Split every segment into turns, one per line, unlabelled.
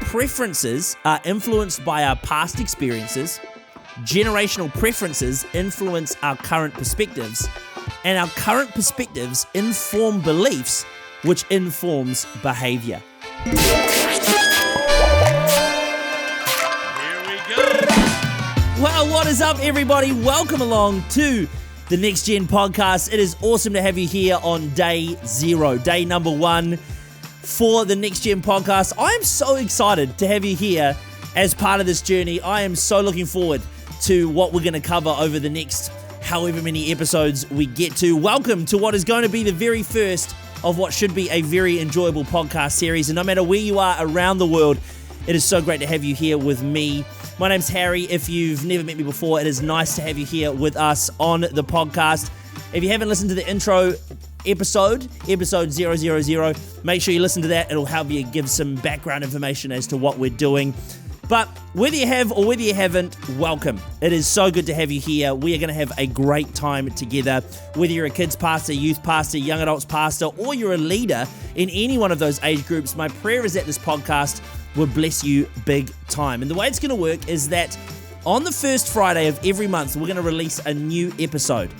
preferences are influenced by our past experiences, generational preferences influence our current perspectives, and our current perspectives inform beliefs, which informs behavior.
Here we go.
Well, what is up, everybody? Welcome along to the Next Gen podcast. It is awesome to have you here on day 0, day number 1 for the Next Gen podcast. I am so excited to have you here as part of this journey. I am so looking forward to what we're going to cover over the next however many episodes we get to. Welcome to what is going to be the very first of what should be a very enjoyable podcast series. And no matter where you are around the world, it is so great to have you here with me. My name's Harry. If you've never met me before, it is nice to have you here with us on the podcast. If you haven't listened to the intro episode 000, make sure you listen to that. It'll help you give some background information as to what we're doing. But whether you have or whether you haven't, welcome. It is so good to have you here. We are going to have a great time together. Whether you're a kids pastor, youth pastor, young adults pastor, or you're a leader in any one of those age groups, my prayer is that this podcast will bless you big time. And the way it's going to work is that on the first Friday of every month, we're going to release a new episode.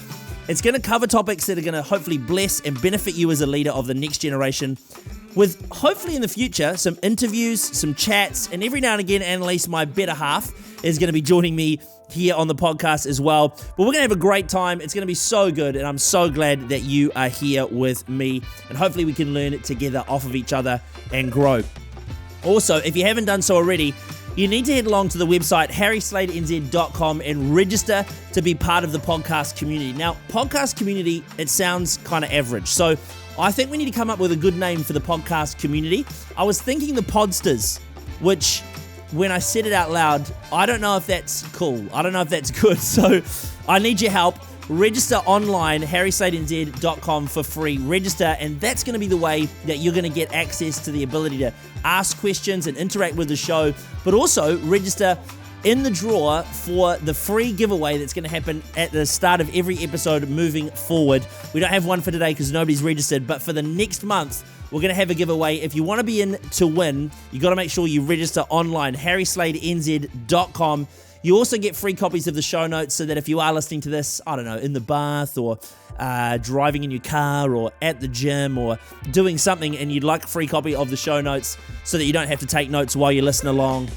It's going to cover topics that are going to hopefully bless and benefit you as a leader of the next generation, with hopefully in the future some interviews, some chats, and every now and again, Annaliese, my better half, is going to be joining me here on the podcast as well. But we're going to have a great time. It's going to be so good, and I'm so glad that you are here with me, and hopefully we can learn together off of each other and grow. Also, if you haven't done so already, you need to head along to the website harrysladenz.com and register to be part of the podcast community. Now, podcast community, it sounds kind of average, so I think we need to come up with a good name for the podcast community. I was thinking the Podsters, which, when I said it out loud, I don't know if that's cool. I don't know if that's good, so I need your help. Register online, harrysladenz.com for free. Register, and that's going to be the way that you're going to get access to the ability to ask questions and interact with the show, but also register in the draw for the free giveaway that's going to happen at the start of every episode moving forward. We don't have one for today because nobody's registered, but for the next month, we're going to have a giveaway. If you want to be in to win, you got to make sure you register online, harrysladenz.com. You also get free copies of the show notes so that if you are listening to this, I don't know, in the bath or driving in your car or at the gym or doing something and you'd like a free copy of the show notes so that you don't have to take notes while you listen along,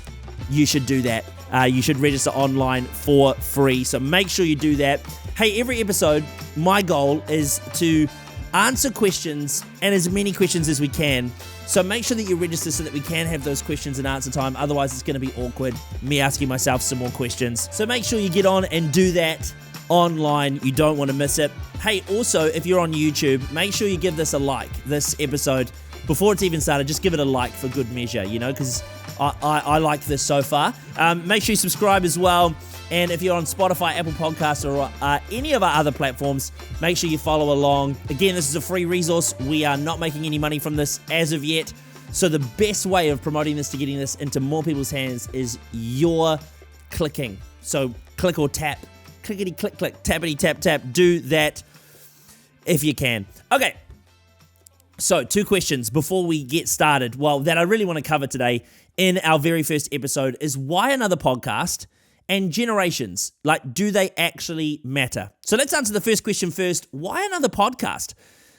you should do that. You should register online for free. So make sure you do that. Hey, every episode, my goal is to answer questions and as many questions as we can. So make sure that you register so that we can have those questions and answer time. Otherwise, it's going to be awkward, me asking myself some more questions. So make sure you get on and do that online. You don't want to miss it. Hey, also, if you're on YouTube, make sure you give this a like, this episode. Before it's even started, just give it a like for good measure, because I like this so far. Make sure you subscribe as well. And if you're on Spotify, Apple Podcasts, or any of our other platforms, make sure you follow along. Again, this is a free resource. We are not making any money from this as of yet. So the best way of promoting this to getting this into more people's hands is your clicking. So click or tap. Clickety click click, tappity tap tap. Do that if you can. Okay. So 2 questions before we get started. Well, that I really want to cover today in our very first episode is why another podcast? And generations, do they actually matter? So let's answer the first question first. Why another podcast?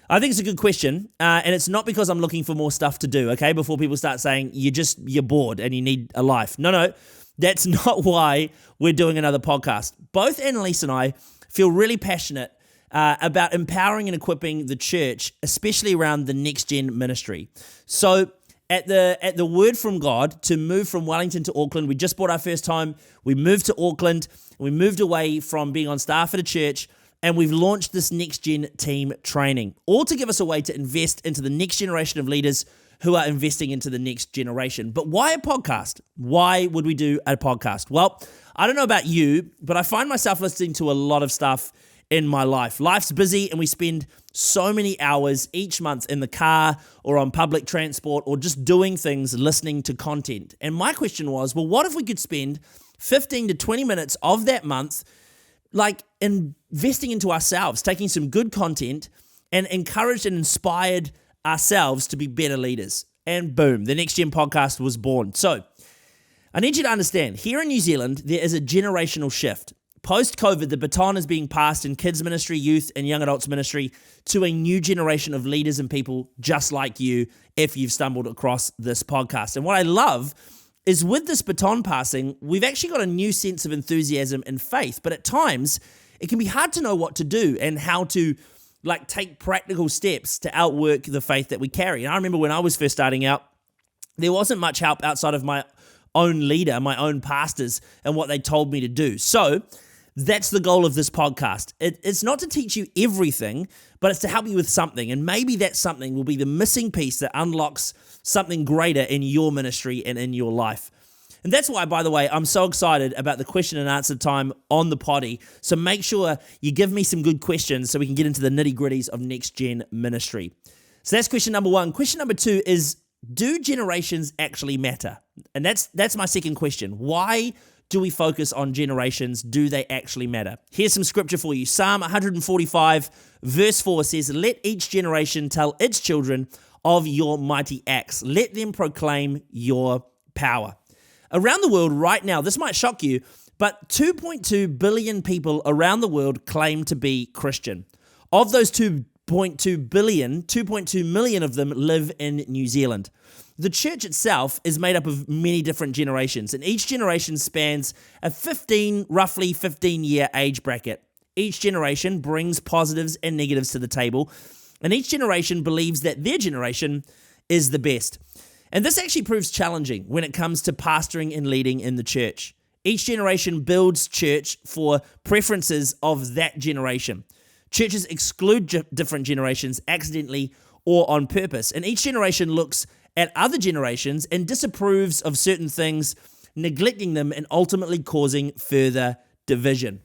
I think it's a good question, and it's not because I'm looking for more stuff to do, okay, before people start saying you're bored and you need a life. No, that's not why we're doing another podcast. Both Annaliese and I feel really passionate about empowering and equipping the church, especially around the Next Gen Ministry. So At the word from God to move from Wellington to Auckland, we just bought our first home. We moved to Auckland. We moved away from being on staff at a church, and we've launched this Next Gen team training, all to give us a way to invest into the next generation of leaders who are investing into the next generation. But why a podcast? Why would we do a podcast? Well, I don't know about you, but I find myself listening to a lot of stuff in my life. Life's busy, and we spend so many hours each month in the car or on public transport or just doing things, listening to content. And my question was, well, what if we could spend 15 to 20 minutes of that month investing into ourselves, taking some good content and encouraged and inspired ourselves to be better leaders? and boom, the Next Gen podcast was born. So I need you to understand, here in New Zealand, there is a generational shift. Post-COVID, the baton is being passed in kids ministry, youth, and young adults ministry to a new generation of leaders and people just like you if you've stumbled across this podcast. And what I love is with this baton passing, we've actually got a new sense of enthusiasm and faith, but at times it can be hard to know what to do and how to take practical steps to outwork the faith that we carry. And I remember when I was first starting out, there wasn't much help outside of my own leader, my own pastors, and what they told me to do. So that's the goal of this podcast. It's not to teach you everything, but it's to help you with something. And maybe that something will be the missing piece that unlocks something greater in your ministry and in your life. And that's why, by the way, I'm so excited about the question and answer time on the potty. So make sure you give me some good questions so we can get into the nitty-gritties of Next Gen Ministry. So that's question number one. Question number two is, do generations actually matter? And that's my second question. Why do we focus on generations? Do they actually matter? Here's some scripture for you. Psalm 145 verse 4 says, "Let each generation tell its children of your mighty acts. Let them proclaim your power." Around the world right now, this might shock you, but 2.2 billion people around the world claim to be Christian. Of those 2.2 billion, 2.2 million of them live in New Zealand. The church itself is made up of many different generations, and each generation spans a roughly 15-year age bracket. Each generation brings positives and negatives to the table, and each generation believes that their generation is the best. And this actually proves challenging when it comes to pastoring and leading in the church. Each generation builds church for preferences of that generation. Churches exclude different generations accidentally or on purpose, and each generation looks at other generations and disapproves of certain things, neglecting them and ultimately causing further division.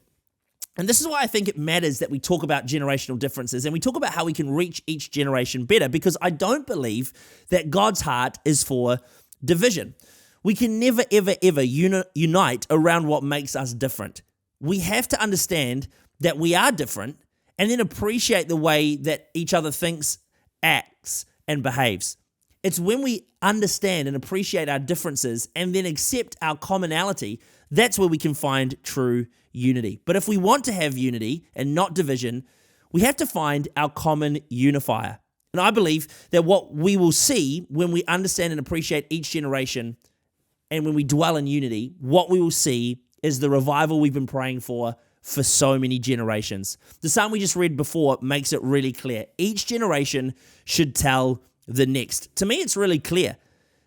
And this is why I think it matters that we talk about generational differences and we talk about how we can reach each generation better, because I don't believe that God's heart is for division. We can never, ever, ever unite around what makes us different. We have to understand that we are different and then appreciate the way that each other thinks, acts, and behaves. It's when we understand and appreciate our differences and then accept our commonality, that's where we can find true unity. But if we want to have unity and not division, we have to find our common unifier. And I believe that what we will see when we understand and appreciate each generation and when we dwell in unity, what we will see is the revival we've been praying for so many generations. The psalm we just read before makes it really clear. Each generation should tell the next. To me, it's really clear.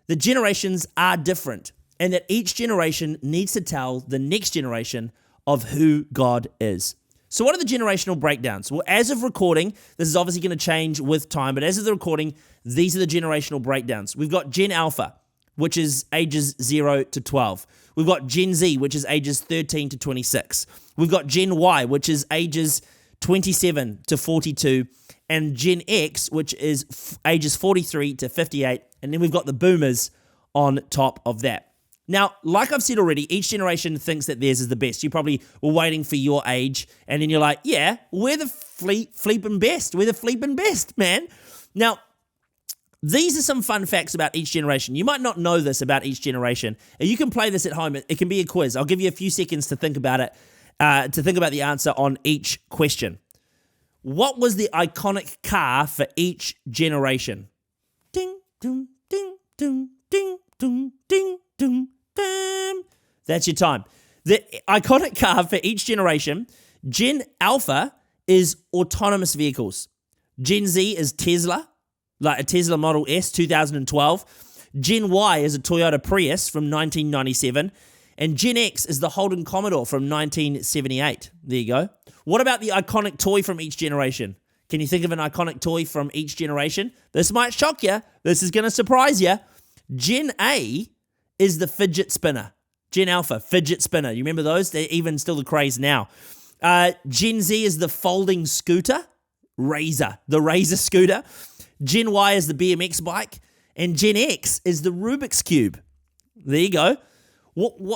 The generations are different and that each generation needs to tell the next generation of who God is. So what are the generational breakdowns? Well, as of recording, this is obviously going to change with time, but as of the recording, these are the generational breakdowns. We've got Gen Alpha, which is ages 0 to 12. We've got Gen Z, which is ages 13 to 26. We've got Gen Y, which is ages 27 to 42. And Gen X, which is ages 43 to 58. And then we've got the boomers on top of that. Now, like I've said already, each generation thinks that theirs is the best. You probably were waiting for your age, and then you're like, yeah, we're the fleeping best. We're the fleeping best, man. Now, these are some fun facts about each generation. You might not know this about each generation. You can play this at home. It can be a quiz. I'll give you a few seconds to think about it, to think about the answer on each question. What was the iconic car for each generation? Ding, ding, ding, ding, ding, ding, ding, ding. That's your time. The iconic car for each generation, Gen Alpha is autonomous vehicles. Gen Z is Tesla, like a Tesla Model S 2012. Gen Y is a Toyota Prius from 1997. And Gen X is the Holden Commodore from 1978. There you go. What about the iconic toy from each generation? Can you think of an iconic toy from each generation? This might shock you. This is going to surprise you. Gen A is the fidget spinner. Gen Alpha, fidget spinner. You remember those? They're even still the craze now. Gen Z is the folding scooter. The Razor scooter. Gen Y is the BMX bike. And Gen X is the Rubik's Cube. There you go.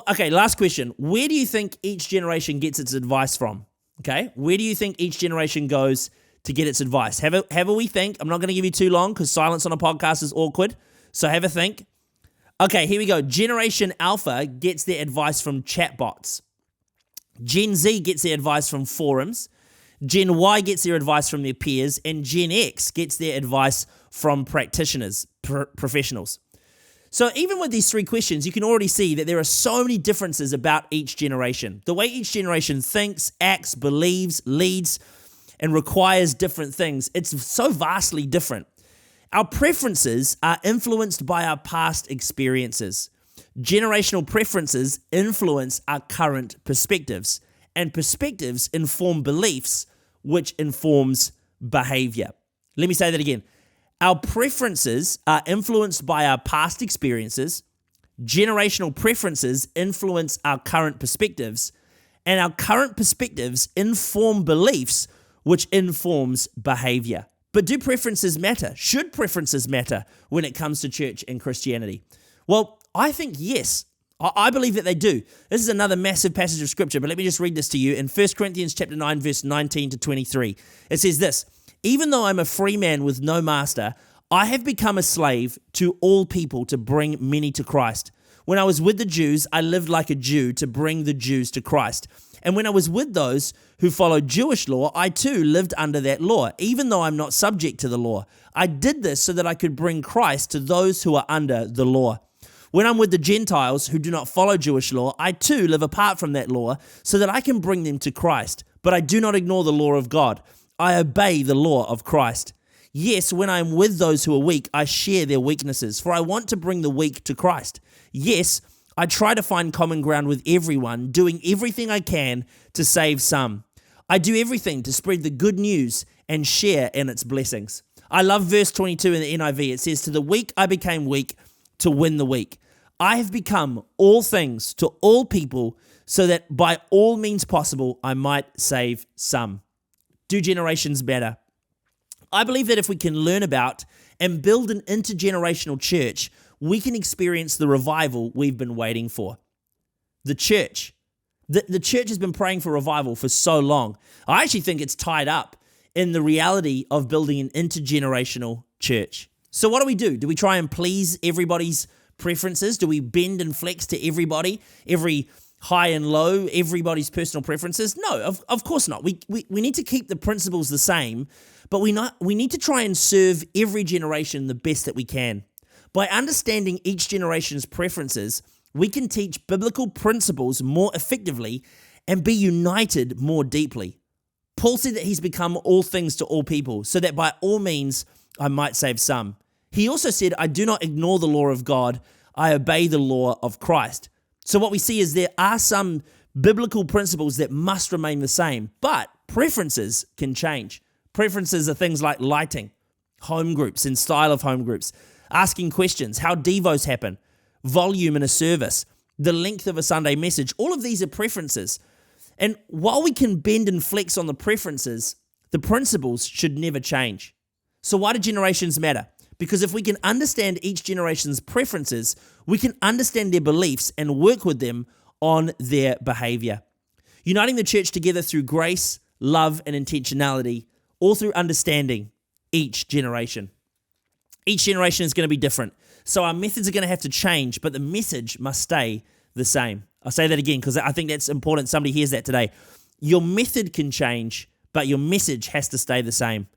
Okay, last question. Where do you think each generation gets its advice from? Okay, where do you think each generation goes to get its advice? Have a wee think. I'm not going to give you too long because silence on a podcast is awkward. So have a think. Okay, here we go. Generation Alpha gets their advice from chatbots. Gen Z gets their advice from forums. Gen Y gets their advice from their peers. And Gen X gets their advice from practitioners, professionals. So even with these three questions, you can already see that there are so many differences about each generation. The way each generation thinks, acts, believes, leads, and requires different things. It's so vastly different. Our preferences are influenced by our past experiences. Generational preferences influence our current perspectives, and perspectives inform beliefs, which informs behavior. Let me say that again. Our preferences are influenced by our past experiences. Generational preferences influence our current perspectives, and our current perspectives inform beliefs, which informs behavior. But do preferences matter? Should preferences matter when it comes to church and Christianity? Well, I think yes. I believe that they do. This is another massive passage of scripture, but let me just read this to you in 1 Corinthians chapter 9, verse 19 to 23. It says this, "Even though I'm a free man with no master, I have become a slave to all people to bring many to Christ. When I was with the Jews, I lived like a Jew to bring the Jews to Christ. And when I was with those who followed Jewish law, I too lived under that law, even though I'm not subject to the law. I did this so that I could bring Christ to those who are under the law. When I'm with the Gentiles who do not follow Jewish law, I too live apart from that law so that I can bring them to Christ. But I do not ignore the law of God. I obey the law of Christ. Yes, when I am with those who are weak, I share their weaknesses, for I want to bring the weak to Christ. Yes, I try to find common ground with everyone, doing everything I can to save some. I do everything to spread the good news and share in its blessings." I love verse 22 in the NIV. It says, "To the weak I became weak to win the weak. I have become all things to all people so that by all means possible I might save some." Do generations matter? I believe that if we can learn about and build an intergenerational church, we can experience the revival we've been waiting for. The church. The church has been praying for revival for so long. I actually think it's tied up in the reality of building an intergenerational church. So what do? Do we try and please everybody's preferences? Do we bend and flex to everybody, every high and low, everybody's personal preferences? No, of course not. We need to keep the principles the same, but we need to try and serve every generation the best that we can. By understanding each generation's preferences, we can teach biblical principles more effectively and be united more deeply. Paul said that he's become all things to all people, so that by all means I might save some. He also said, "I do not ignore the law of God, I obey the law of Christ." So what we see is there are some biblical principles that must remain the same, but preferences can change. Preferences are things like lighting, home groups and style of home groups, asking questions, how devos happen, volume in a service, the length of a Sunday message. All of these are preferences. And while we can bend and flex on the preferences, the principles should never change. So why do generations matter? Because if we can understand each generation's preferences, we can understand their beliefs and work with them on their behavior. Uniting the church together through grace, love, and intentionality, all through understanding each generation. Each generation is going to be different. So our methods are going to have to change, but the message must stay the same. I'll say that again because I think that's important. Somebody hears that today. Your method can change, but your message has to stay the same.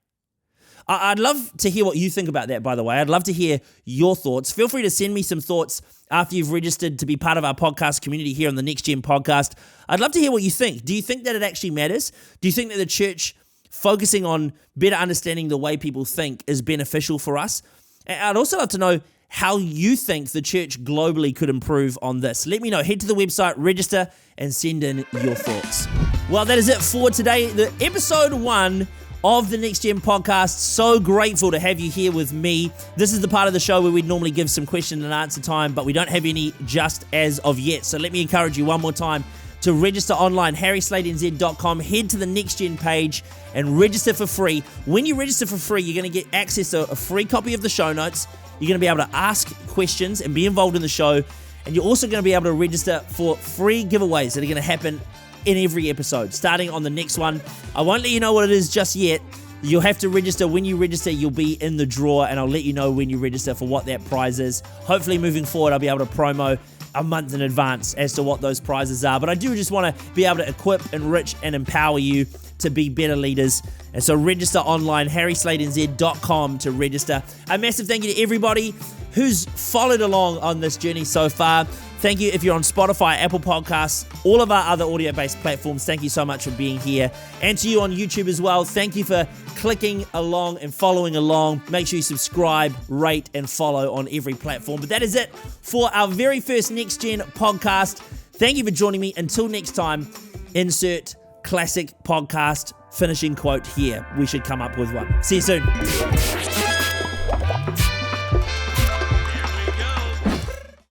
I'd love to hear what you think about that, by the way. I'd love to hear your thoughts. Feel free to send me some thoughts after you've registered to be part of our podcast community here on the Next Gen podcast. I'd love to hear what you think. Do you think that it actually matters? Do you think that the church focusing on better understanding the way people think is beneficial for us? And I'd also love to know how you think the church globally could improve on this. Let me know. Head to the website, register, and send in your thoughts. Well, that is it for today. The episode 1 of the Next Gen podcast. So grateful to have you here with me. This is the part of the show where we'd normally give some question and answer time, but we don't have any just as of yet. So let me encourage you one more time to register online, harrysladenz.com. Head to the Next Gen page and register for free. When you register for free, you're going to get access to a free copy of the show notes. You're going to be able to ask questions and be involved in the show. And you're also going to be able to register for free giveaways that are going to happen in every episode, starting on the next one. I won't let you know what it is just yet, You'll have to register. When you register, you'll be in the draw, and I'll let you know when you register for what that prize is. Hopefully, moving forward, I'll be able to promo a month in advance as to what those prizes are. But I do just want to be able to equip, enrich, and empower you to be better leaders. And so register online, harrysladenzz.com to register. A massive thank you to everybody who's followed along on this journey so far. Thank you if you're on Spotify, Apple Podcasts, all of our other audio-based platforms. Thank you so much for being here. And to you on YouTube as well, thank you for clicking along and following along. Make sure you subscribe, rate, and follow on every platform. But that is it for our very first Next Gen podcast. Thank you for joining me. Until next time, insert classic podcast finishing quote here. We should come up with one. See you soon.